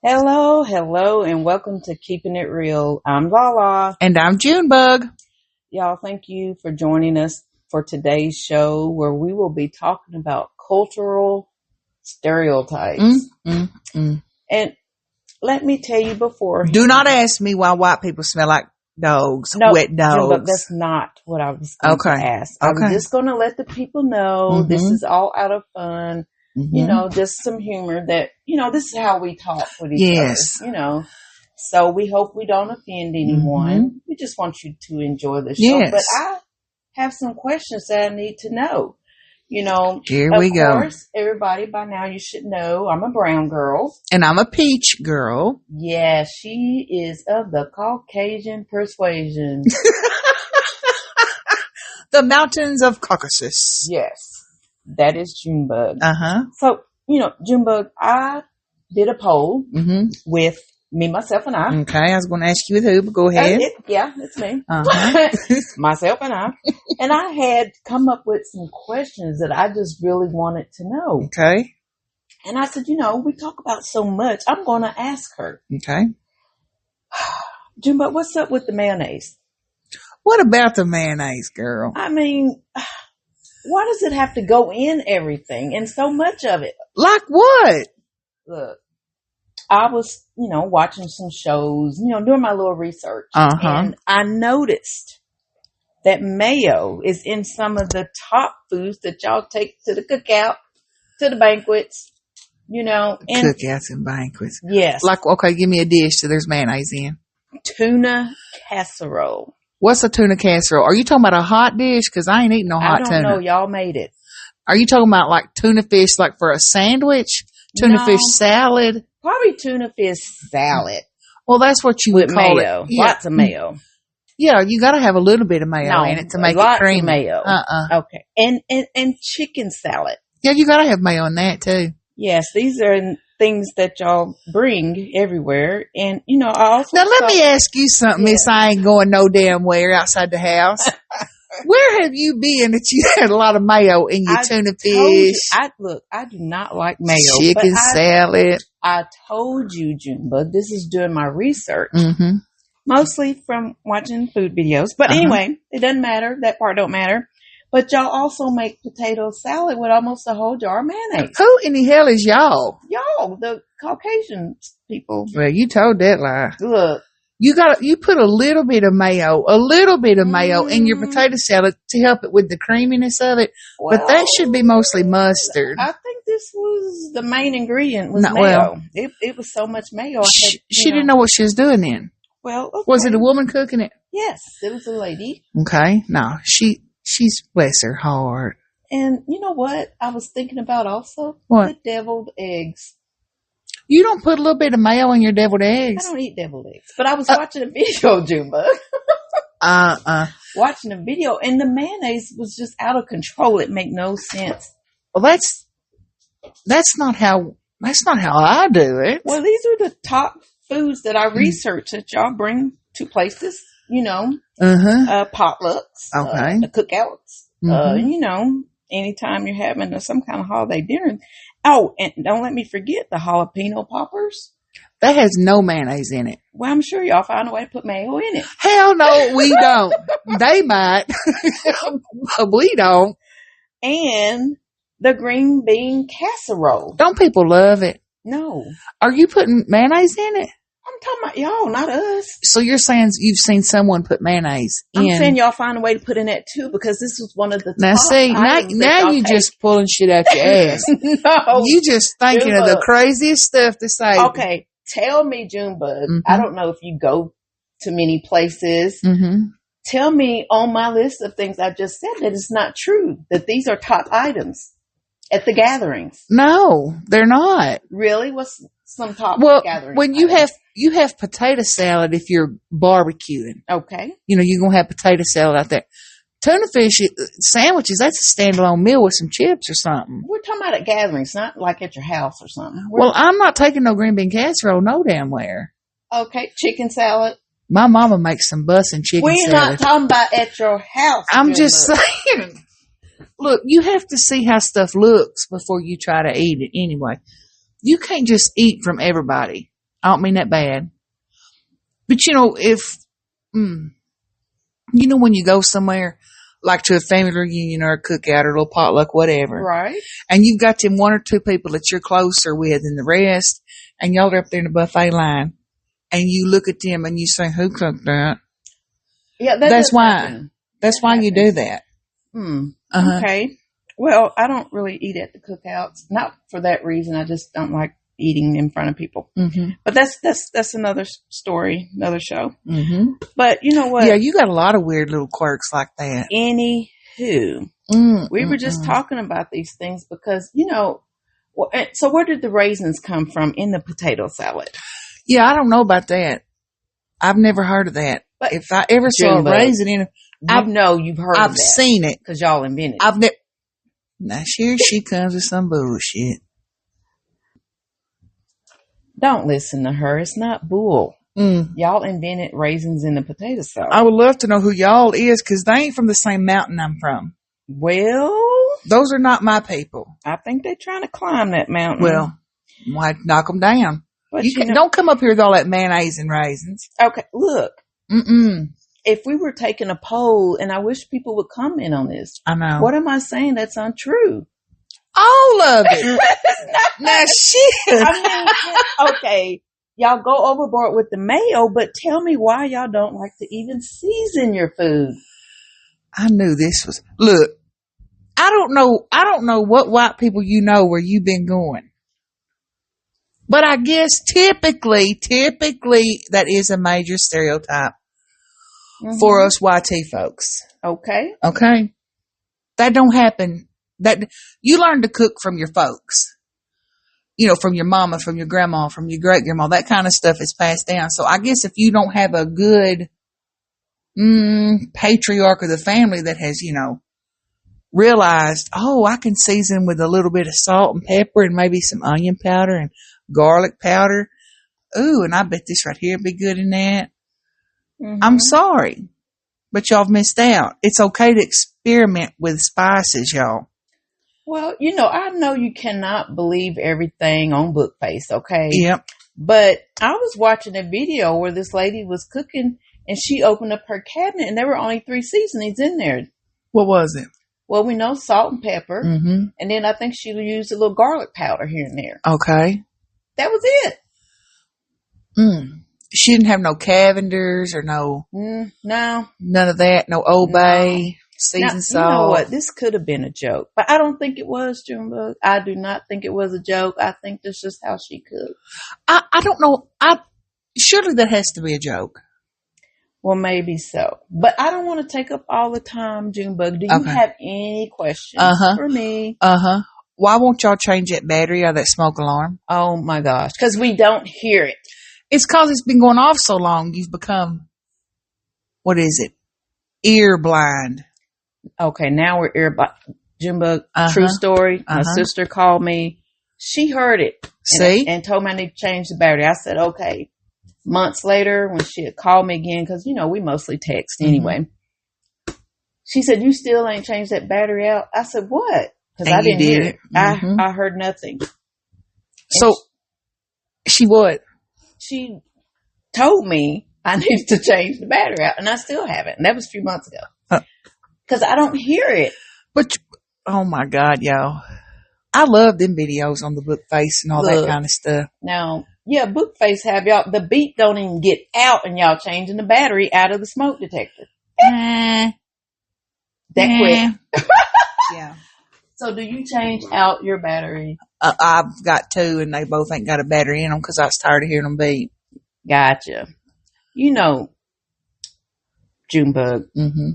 Hello, and welcome to Keeping It Real. I'm Lala. And I'm Junebug. Y'all, thank you for joining us for today's show where we will be talking about cultural stereotypes. And let me tell you before. Do not ask me why white people smell like dogs, wet dogs. Junebug, that's not what I was going to ask. I'm just going to let the people know this is all out of fun. Just some humor that, this is how we talk with each other, So we hope we don't offend anyone. We just want you to enjoy the show. Yes. But I have some questions that I need to know. Here we go. Of course, everybody by now you should know I'm a brown girl. And I'm a peach girl. Yeah, she is of the Caucasian persuasion. The mountains of Caucasus. Yes. That is Junebug. So, Junebug, I did a poll with me, myself, and I. Okay, I was going to ask you with who, but go ahead. It's me. Myself and I. And I had come up with some questions that I just really wanted to know. Okay. And I said, we talk about so much. I'm going to ask her. Okay. Junebug, what's up with the mayonnaise? What about the mayonnaise, girl? I mean, why does it have to go in everything and so much of it? Like what? Look, I was, watching some shows, doing my little research. And I noticed that mayo is in some of the top foods that y'all take to the cookout, to the banquets, And cookouts and banquets. Yes. Like, okay, give me a dish that there's mayonnaise in. Tuna casserole. What's a tuna casserole? Are you talking about a hot dish? Because I ain't eating no hot tuna. I don't know. Y'all made it. Are you talking about like tuna fish, like for a sandwich? Tuna fish salad? Probably tuna fish salad. Well, that's what you would call mayo. It. Yeah. Lots of mayo. Yeah, you got to have a little bit of mayo in it to make it creamy. Lots of mayo. Okay. And chicken salad. Yeah, you got to have mayo in that too. Yes, these are things that y'all bring everywhere. And, I also... Now, let me ask you something, Miss. I ain't going no damn where outside the house. Where have you been that you had a lot of mayo in your tuna fish? I do not like mayo. Chicken salad. I told you, Junebug, this is doing my research. Mostly from watching food videos. But anyway, it doesn't matter. That part don't matter. But y'all also make potato salad with almost a whole jar of mayonnaise. Who in the hell is y'all? Y'all, the Caucasian people. Well, you told that lie. Look. You put a little bit of mayo in your potato salad to help it with the creaminess of it. Well, but that should be mostly mustard. I think this was the main ingredient was mayo. Well, it was so much mayo. She didn't know what she was doing then. Well, okay. Was it a woman cooking it? Yes, it was a lady. Okay. No, she's bless her heart. And you know what I was thinking about also? What? The deviled eggs. You don't put a little bit of mayo in your deviled eggs? I don't eat deviled eggs. But I was watching a video, Junebug. Watching a video, and the mayonnaise was just out of control. It made no sense. Well, that's not how I do it. Well, these are the top foods that I research that y'all bring to places, potlucks, cookouts, anytime you're having some kind of holiday dinner. Oh, and don't let me forget the jalapeno poppers. That has no mayonnaise in it. Well, I'm sure y'all find a way to put mayo in it. Hell no, we don't. They might, but we don't. And the green bean casserole. Don't people love it? No. Are you putting mayonnaise in it? I'm talking about y'all, not us. So you're saying you've seen someone put mayonnaise in? I'm saying y'all find a way to put in that too, because this was one of the now you just pulling shit out your ass. No. You just thinking of the craziest stuff to say. Okay, tell me, Junebug. I don't know if you go to many places. Tell me on my list of things I just said that it's not true, that these are top items at the gatherings. No, they're not. Really? What's some top gatherings? When you have potato salad if you're barbecuing. Okay. You're going to have potato salad out there. Tuna fish sandwiches, that's a standalone meal with some chips or something. We're talking about at gatherings, not like at your house or something. Well, I'm not taking no green bean casserole no damn where. Okay. Chicken salad. My mama makes some bussin' chicken salad. We're not talking about at your house. I'm just saying. Look, you have to see how stuff looks before you try to eat it anyway. You can't just eat from everybody. I don't mean that bad. But when you go somewhere, like to a family reunion or a cookout or a little potluck, whatever. Right. And you've got them one or two people that you're closer with than the rest, and y'all are up there in the buffet line, and you look at them and you say, who cooked that? Yeah, that's why. That's why you do that. Okay. Well, I don't really eat at the cookouts. Not for that reason. I just don't like eating in front of people. Mm-hmm. But that's another story, another show. Mm-hmm. But you know what? Yeah, you got a lot of weird little quirks like that. Anywho, we were just talking about these things because, so where did the raisins come from in the potato salad? Yeah, I don't know about that. I've never heard of that. But if I ever saw a raisin in it, you've heard of that. I've seen it. Because y'all invented it. Now, here she comes with some bullshit. Don't listen to her. It's not bull. Y'all invented raisins in the potato salad. I would love to know who y'all is because they ain't from the same mountain I'm from. Well, those are not my people. I think they're trying to climb that mountain. Well, why knock them down? But don't come up here with all that mayonnaise and raisins. Okay, look. If we were taking a poll, and I wish people would comment on this. I know. What am I saying that's untrue? All of it. Now, shit. Okay. Y'all go overboard with the mayo, but tell me why y'all don't like to even season your food. I knew this was. Look, I don't know what white people where you've been going. But I guess typically that is a major stereotype for us YT folks. Okay. That don't happen. That you learn to cook from your folks. From your mama, from your grandma, from your great grandma, that kind of stuff is passed down. So I guess if you don't have a good patriarch of the family that has, realized, I can season with a little bit of salt and pepper and maybe some onion powder and garlic powder. Ooh, and I bet this right here would be good in that. Mm-hmm. I'm sorry, but y'all have missed out. It's okay to experiment with spices, y'all. Well, I know you cannot believe everything on Bookface, okay? Yep. But I was watching a video where this lady was cooking and she opened up her cabinet and there were only 3 seasonings in there. What was it? Well, we know salt and pepper. Mm-hmm. And then I think she used a little garlic powder here and there. Okay. That was it. She didn't have no Cavenders or no... No. None of that? No Old Bay? Seasoned salt. You know what? This could have been a joke, but I don't think it was, Junebug. I do not think it was a joke. I think that's just how she cooked. I don't know. Surely that has to be a joke. Well, maybe so, but I don't want to take up all the time, Junebug. Do you have any questions for me? Why won't y'all change that battery out of that smoke alarm? Oh my gosh, because we don't hear it. It's because it's been going off so long. You've become, what is it? Ear blind. Okay, now we're earbud. Junebug, true story. My sister called me. She heard it. And told me I need to change the battery. I said, okay. Months later, when she had called me again, because, we mostly text anyway. She said, you still ain't changed that battery out? I said, what? Because I didn't hear it. I heard nothing. So, she what? She told me I needed to change the battery out, and I still haven't. And that was a few months ago. Because I don't hear it. But, oh my God, y'all. I love them videos on the Bookface and all that kind of stuff. Now, Bookface have y'all, the beat don't even get out and y'all changing the battery out of the smoke detector. That quick. Yeah. So do you change out your battery? I've got 2 and they both ain't got a battery in them because I was tired of hearing them beep. Gotcha. Junebug. Mm-hmm.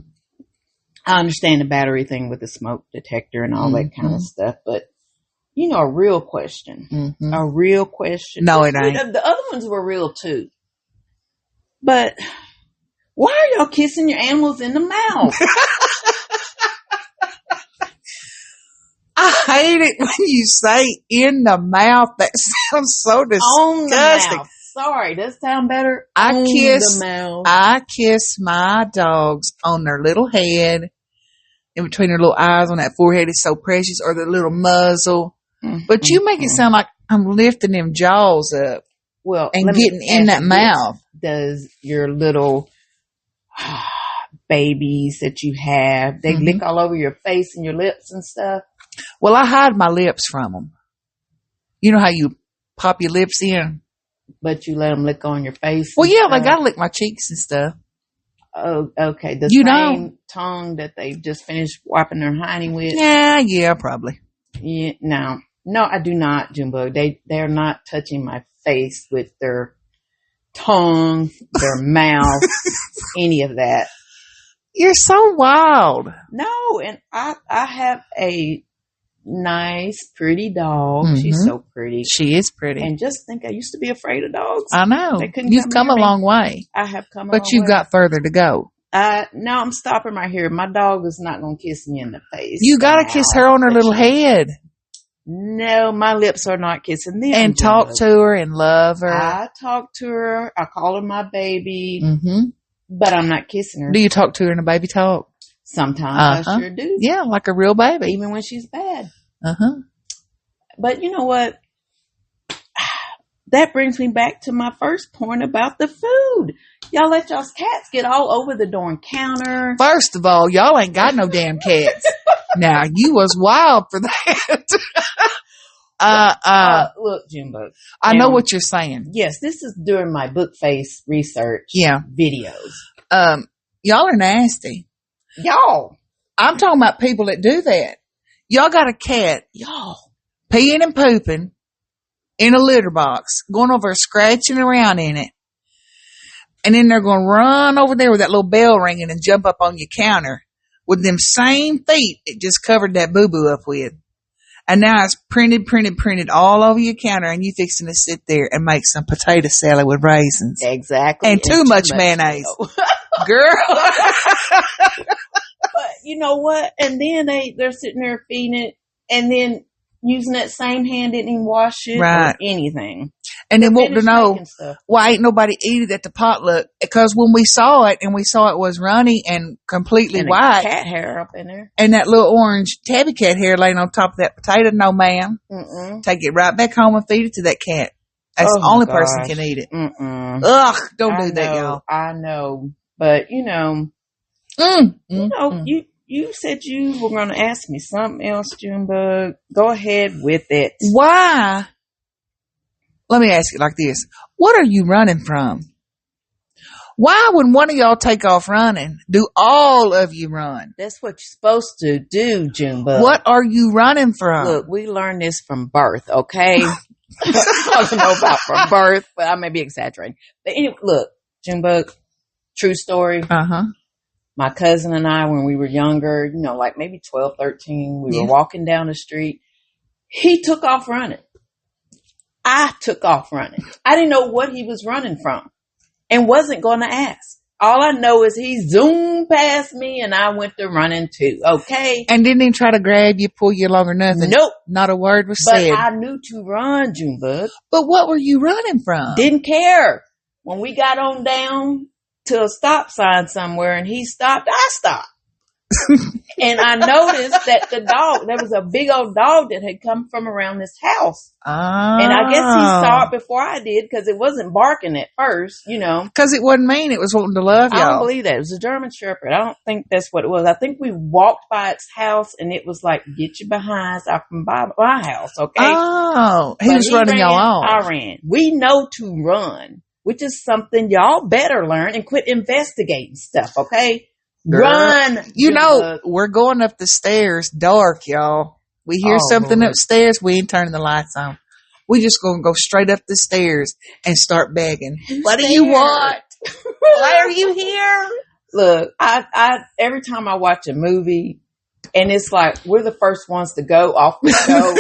I understand the battery thing with the smoke detector and all that kind of stuff, but a real question. Mm-hmm. A real question. No, it ain't. The other ones were real too. But why are y'all kissing your animals in the mouth? I hate it when you say in the mouth. That sounds so disgusting. On the mouth. Sorry, does that sound better? I kiss my dogs on their little head, in between their little eyes on that forehead is so precious, or their little muzzle. Mm-hmm. But you make it sound like I'm lifting them jaws up. Well, and getting in that mouth. Does your little babies that you have, they lick all over your face and your lips and stuff? Well, I hide my lips from them. You know how you pop your lips in? But you let them lick on your face? Well, yeah, they got to lick my cheeks and stuff. Oh, okay. The same tongue that they just finished wiping their hiney with? Yeah, probably. Yeah, no, I do not, Junebug. They're not touching my face with their tongue, their mouth, any of that. You're so wild. No, and I have a nice, pretty dog. She's so pretty. She is pretty. And just think, I used to be afraid of dogs. I know. You've come a long way. I have come a long way. But you've got further to go. No, I'm stopping right here. My dog is not going to kiss me in the face. You got to kiss her on her little head. No, my lips are not kissing them. And talk to her and love her. I talk to her. I call her my baby. But I'm not kissing her. Do you talk to her in a baby talk? Sometimes I sure do. Yeah, like a real baby. Even when she's bad. But you know what? That brings me back to my first point about the food. Y'all let y'all's cats get all over the darn counter. First of all, y'all ain't got no damn cats. Now, you was wild for that. Look, Jimbo. I know what you're saying. Yes, this is during my book face research videos. Y'all are nasty. Y'all. I'm talking about people that do that. Y'all got a cat, y'all, peeing and pooping in a litter box, going over scratching around in it. And then they're going to run over there with that little bell ringing and jump up on your counter with them same feet it just covered that boo-boo up with. And now it's printed all over your counter, and you fixing to sit there and make some potato salad with raisins. Exactly. And too much mayonnaise. Girl. But you know what? And then they're sitting there feeding it, and then using that same hand, didn't even wash it or anything. And they want to know why ain't nobody eat it at the potluck. Because when we saw it, and we saw it was runny and completely white. Cat hair up in there. And that little orange tabby cat hair laying on top of that potato. No, ma'am. Take it right back home and feed it to that cat. That's the only person can eat it. Ugh, don't do that, y'all. I know. But, you know, you said you were going to ask me something else, Junebug. Go ahead with it. Why? Let me ask you like this. What are you running from? Why, when one of y'all take off running, do all of you run? That's what you're supposed to do, Junebug. What are you running from? Look, we learned this from birth, okay? I don't know about from birth, but I may be exaggerating. But anyway, look, Junebug, true story. My cousin and I, when we were younger, you know, like maybe 12, 13, we were walking down the street. He took off running. I took off running. I didn't know what he was running from and wasn't going to ask. All I know is he zoomed past me and I went to running too. Okay. And didn't even try to grab you, pull you along or nothing. Nope. Not a word was said. But I knew to run, Junebug. But what were you running from? Didn't care. When we got on down to a stop sign somewhere and he stopped, I stopped. And I noticed that there was a big old dog that had come from around this house. And I guess he saw it before I did because it wasn't barking at first, you know. Because it wasn't mean. It was wanting to love y'all. I don't believe that. It was a German Shepherd. I don't think that's what it was. I think we walked by its house and it was like, get your behinds out from by my house, okay? Oh, he was running y'all off. I ran. We know to run, which is something y'all better learn and quit investigating stuff, okay? Girl, run. You know, we're going up the stairs dark, y'all. We hear something upstairs. We ain't turning the lights on. We just going to go straight up the stairs and start begging. What do you want? Why are you here? Look, I every time I watch a movie and it's like, we're the first ones to go off the show.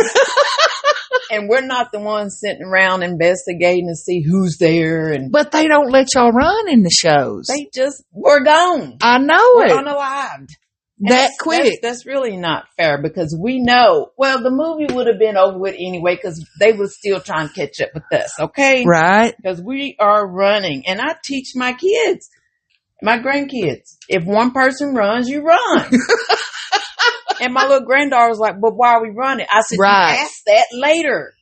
And we're not the ones sitting around investigating to see who's there. But they don't let y'all run in the shows. We're gone. I know we're unalived. That quick. That's really not fair because we know, well, the movie would have been over with anyway because they were still trying to catch up with us, okay? Right. Because we are running. And I teach my kids, my grandkids, if one person runs, you run. And my little granddaughter was like, but why are we running? I said, you ask that later.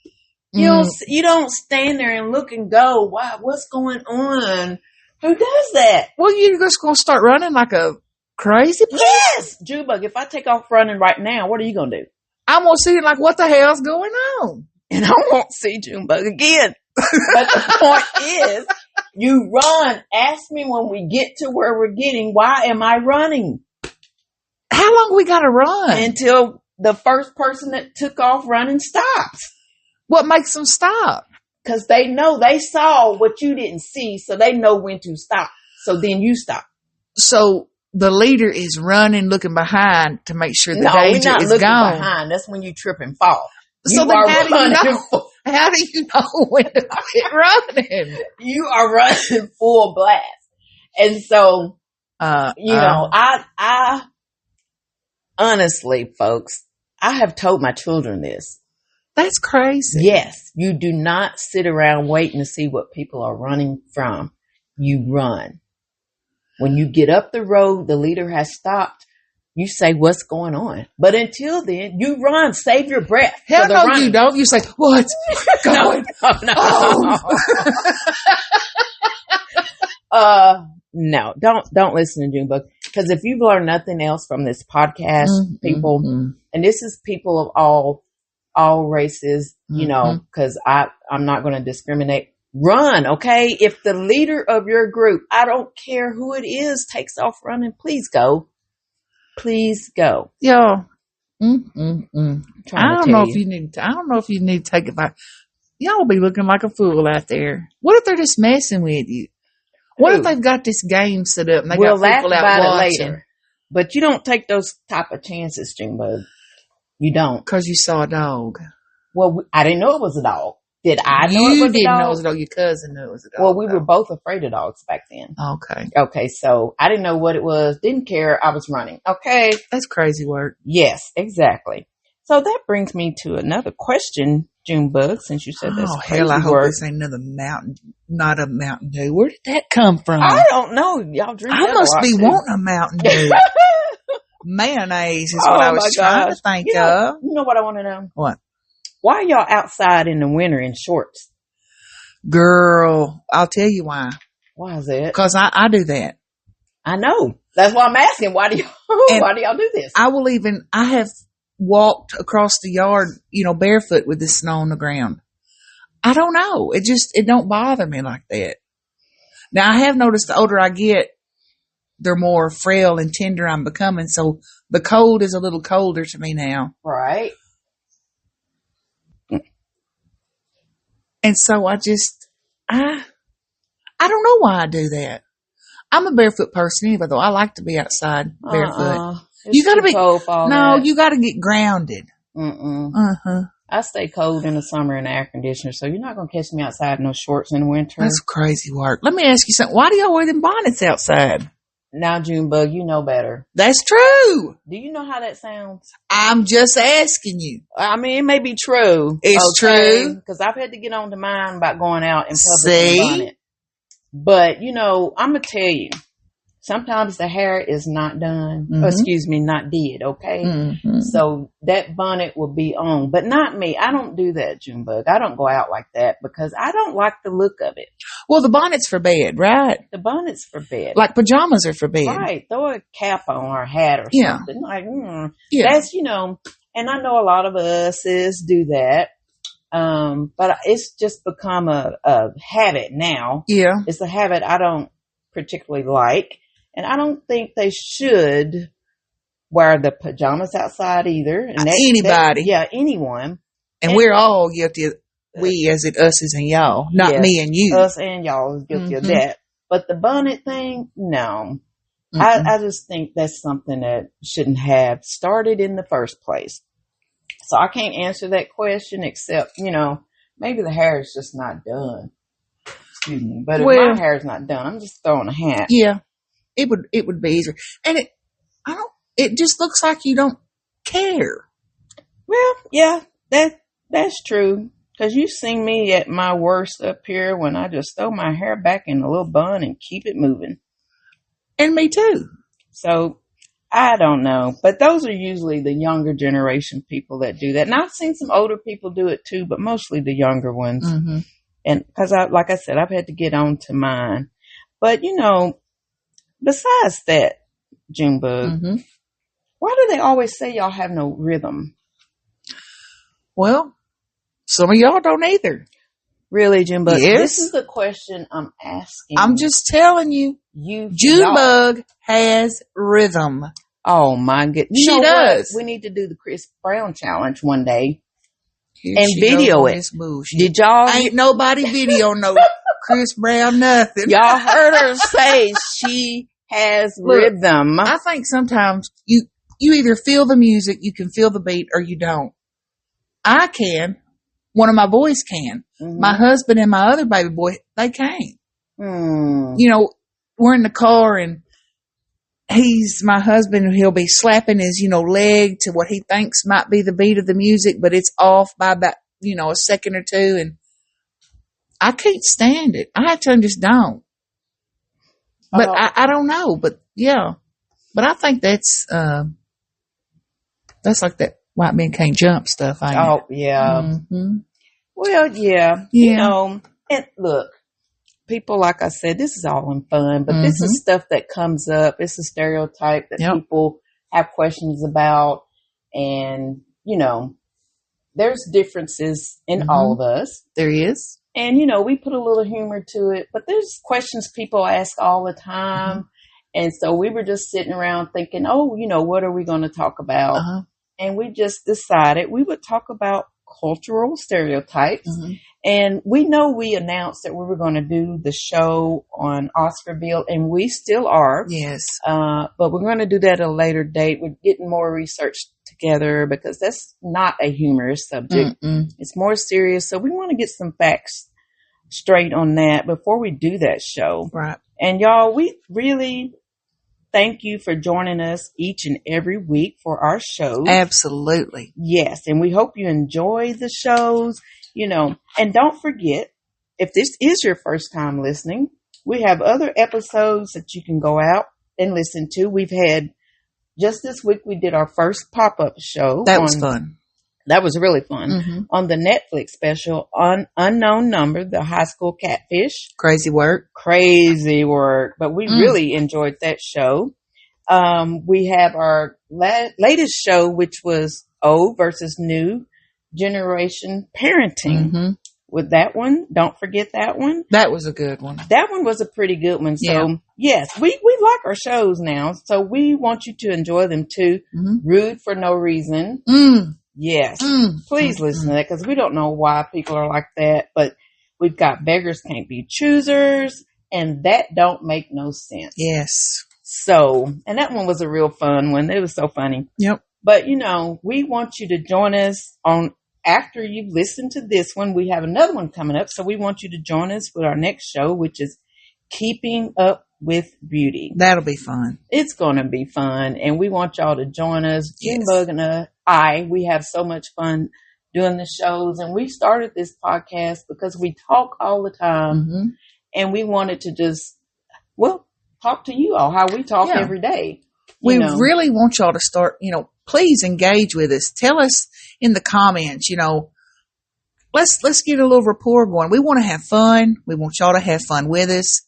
You don't stand there and look and go, wow, what's going on? Who does that? Well, you're just going to start running like a crazy person? Yes, Junebug. If I take off running right now, what are you going to do? I'm going to see like, what the hell's going on? And I won't see Junebug again. But the point is, you run. Ask me when we get to where we're getting, why am I running? How long we got to run? Until the first person that took off running stops. What makes them stop? Because they know, they saw what you didn't see, so they know when to stop. So then you stop. So the leader is running, looking behind to make sure the danger is gone. No, we're not looking behind. That's when you trip and fall. So then how do you know when to quit running? You are running full blast. And so, I honestly, folks, I have told my children this. That's crazy. Yes. You do not sit around waiting to see what people are running from. You run. When you get up the road, the leader has stopped. You say, what's going on? But until then, you run. Save your breath. Hell no, you don't. You say, what's going on? No, don't listen to Junebug. Because if you've learned nothing else from this podcast, people, and this is people of all races, you know, because I'm not going to discriminate. Run, okay? If the leader of your group, I don't care who it is, takes off running, please go. Please go. Yo. I don't know if you need to take it back. Y'all be looking like a fool out there. What if they're just messing with you? What if they've got this game set up and they got people out watching? Later. But you don't take those type of chances, Junebug. You don't. Because you saw a dog. Well, I didn't know it was a dog. Did I know it was a dog? You didn't know it was a dog. Your cousin knew it was a dog. Well, we were both afraid of dogs back then. Okay, so I didn't know what it was. Didn't care. I was running. Okay. That's crazy work. Yes, exactly. So that brings me to another question, Junebug, since you said that's crazy hell, I hope work. this ain't not a Mountain Dew. Where did that come from? I don't know. Y'all drink that I must be wanting a Mountain Dew. Mayonnaise is what I was trying to think of. You know what I want to know? What? Why are y'all outside in the winter in shorts? Girl, I'll tell you why. Why is that? Because I do that. I know. That's why I'm asking. Why do y'all do this? I have walked across the yard, barefoot with the snow on the ground. I don't know. It don't bother me like that. Now, I have noticed the older I get, the more frail and tender I'm becoming. So the cold is a little colder to me now. Right. And so I don't know why I do that. I'm a barefoot person anyway, though. I like to be outside barefoot. You gotta be, you gotta get grounded. I stay cold in the summer in the air conditioner, so you're not gonna catch me outside in no shorts in the winter. That's crazy work. Let me ask you something. Why do y'all wear them bonnets outside? Now, Junebug, you know better. That's true. Do you know how that sounds? I'm just asking you. I mean, it may be true. It's true. Because I've had to get on to mine about going out in public in a bonnet. But, I'm going to tell you, sometimes the hair is not done. Not did, okay? So that bonnet will be on. But not me. I don't do that, Junebug. I don't go out like that because I don't like the look of it. Well, the bonnet's for bed, right? The bonnet's for bed. Like pajamas are for bed. Right. Throw a cap on or a hat or something. Like, that's, and I know a lot of us do that. But it's just become a habit now. Yeah. It's a habit I don't particularly like. And I don't think they should wear the pajamas outside either. And anybody. Anyone. And we're all guilty of, us and y'all, not me and you. Us and y'all is guilty of that. But the bonnet thing, no. I just think that's something that shouldn't have started in the first place. So I can't answer that question except, maybe the hair is just not done. Excuse me. But if my hair is not done, I'm just throwing a hat. Yeah. It would be easier. And it just looks like you don't care. Well, yeah, that's true. Because you've seen me at my worst up here when I just throw my hair back in a little bun and keep it moving. And me too. So I don't know, but those are usually the younger generation people that do that. And I've seen some older people do it too, but mostly the younger ones. Mm-hmm. And because like I said, I've had to get on to mine. But besides that, Junebug, mm-hmm. why do they always say y'all have no rhythm? Well, some of y'all don't either. Really, Junebug? Yes. This is the question I'm asking. I'm just telling you. Junebug has rhythm. Oh my goodness. She does. We need to do the Chris Brown challenge one day. And video it. Did y'all? Ain't nobody video no Chris Brown nothing. Y'all heard her say she has rhythm. I think sometimes you either feel the music, you can feel the beat, or you don't. I can. One of my boys can. Mm-hmm. My husband and my other baby boy, they can't. We're in the car and my husband, he'll be slapping his, leg to what he thinks might be the beat of the music, but it's off by about, a second or two. And I can't stand it. I just don't. But I don't know. But yeah. But I think that's like that white men can't jump stuff. Oh, yeah. Mm-hmm. Well, yeah. And look, people, like I said, this is all in fun, but mm-hmm. this is stuff that comes up. It's a stereotype that people have questions about. And, there's differences in mm-hmm. all of us. There is. And, we put a little humor to it, but there's questions people ask all the time. Mm-hmm. And so we were just sitting around thinking, what are we going to talk about? Uh-huh. And we just decided we would talk about cultural stereotypes. Mm-hmm. And we know we announced that we were going to do the show on Oscarville, and we still are. Yes. But we're going to do that at a later date. We're getting more research together because that's not a humorous subject. Mm-mm. It's more serious. So we want to get some facts straight on that before we do that show. Right. And y'all, we really thank you for joining us each and every week for our shows. Absolutely. Yes. And we hope you enjoy the shows. And don't forget, if this is your first time listening, we have other episodes that you can go out and listen to. We've had, just this week, we did our first pop-up show. That was fun. That was really fun. Mm-hmm. On the Netflix special, Unknown Number, the high school catfish. Crazy work. But we really enjoyed that show. We have our latest show, which was old versus new generation parenting. Mm-hmm. With that one, don't forget that one. That was a good one. That one was a pretty good one. So yes, we like our shows now. So we want you to enjoy them too. Mm-hmm. Rude for no reason. Mm. Yes. Mm. Please listen to that because we don't know why people are like that. But we've got Beggars Can't Be Choosers, and that don't make no sense. Yes. So, and that one was a real fun one. It was so funny. Yep. But we want you to join us on. After you've listened to this one, we have another one coming up. So we want you to join us with our next show, which is Keeping Up with Beauty. That'll be fun. It's going to be fun. And we want y'all to join us. Junebug and we have so much fun doing the shows. And we started this podcast because we talk all the time. Mm-hmm. And we wanted to just, talk to you all, how we talk every day. We really want y'all to start, please engage with us. Tell us in the comments, let's get a little rapport going. We want to have fun. We want y'all to have fun with us.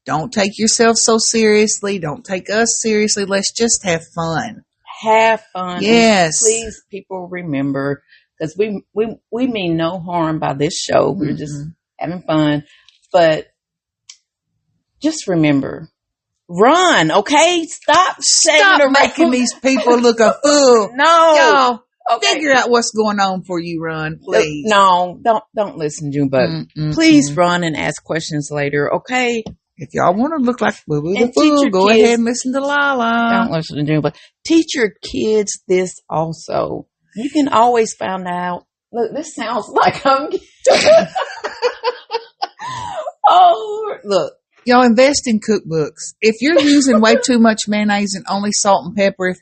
Don't take yourself so seriously. Don't take us seriously. Let's just have fun. Have fun. Yes. And please, people, remember, because we mean no harm by this show. Mm-hmm. We're just having fun. But just remember, run, okay? Stop making these people look a fool. No. Y'all, figure out what's going on for you, Run, please. No, don't listen, Junebug. Please run and ask questions later, okay? If y'all want to look like Boo-Boo the Fool, go ahead and listen to Lala. Don't listen to Junebug. Teach your kids this also. You can always find out. Look, this sounds like I'm... look. Y'all invest in cookbooks. If you're using way too much mayonnaise and only salt and pepper,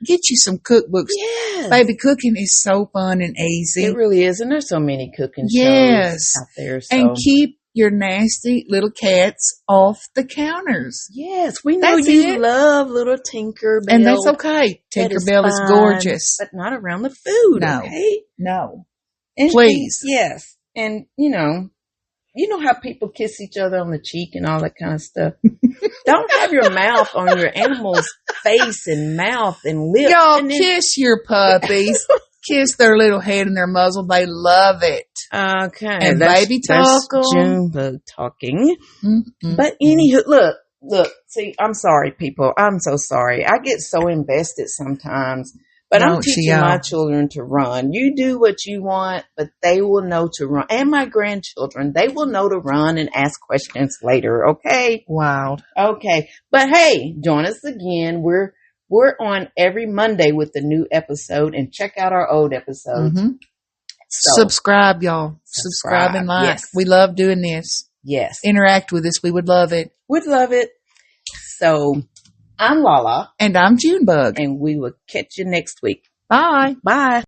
get you some cookbooks. Yes. Baby, cooking is so fun and easy. It really is. And there's so many cooking shows out there. So. And keep your nasty little cats off the counters. Yes, we know you love little Tinkerbell. And that's okay. Tinkerbell is gorgeous. But not around the food, no. Okay? No. And, please. Yes. And, you know how people kiss each other on the cheek and all that kind of stuff. Don't have your mouth on your animal's face and mouth and lips. Y'all kiss your puppies. Kiss their little head and their muzzle. They love it. Okay. And baby talk. That's Junebug talking. Mm-hmm. But anywho, look, see, I'm sorry, people. I'm so sorry. I get so invested sometimes. But I'm teaching my children to run. You do what you want, but they will know to run. And my grandchildren, they will know to run and ask questions later. Okay? Wild. Okay. But hey, join us again. We're on every Monday with the new episode, and check out our old episodes. Mm-hmm. So, subscribe, y'all. Subscribe and like. Yes. We love doing this. Yes. Interact with us. We would love it. Would love it. So I'm Lala. And I'm Junebug. And we will catch you next week. Bye. Bye.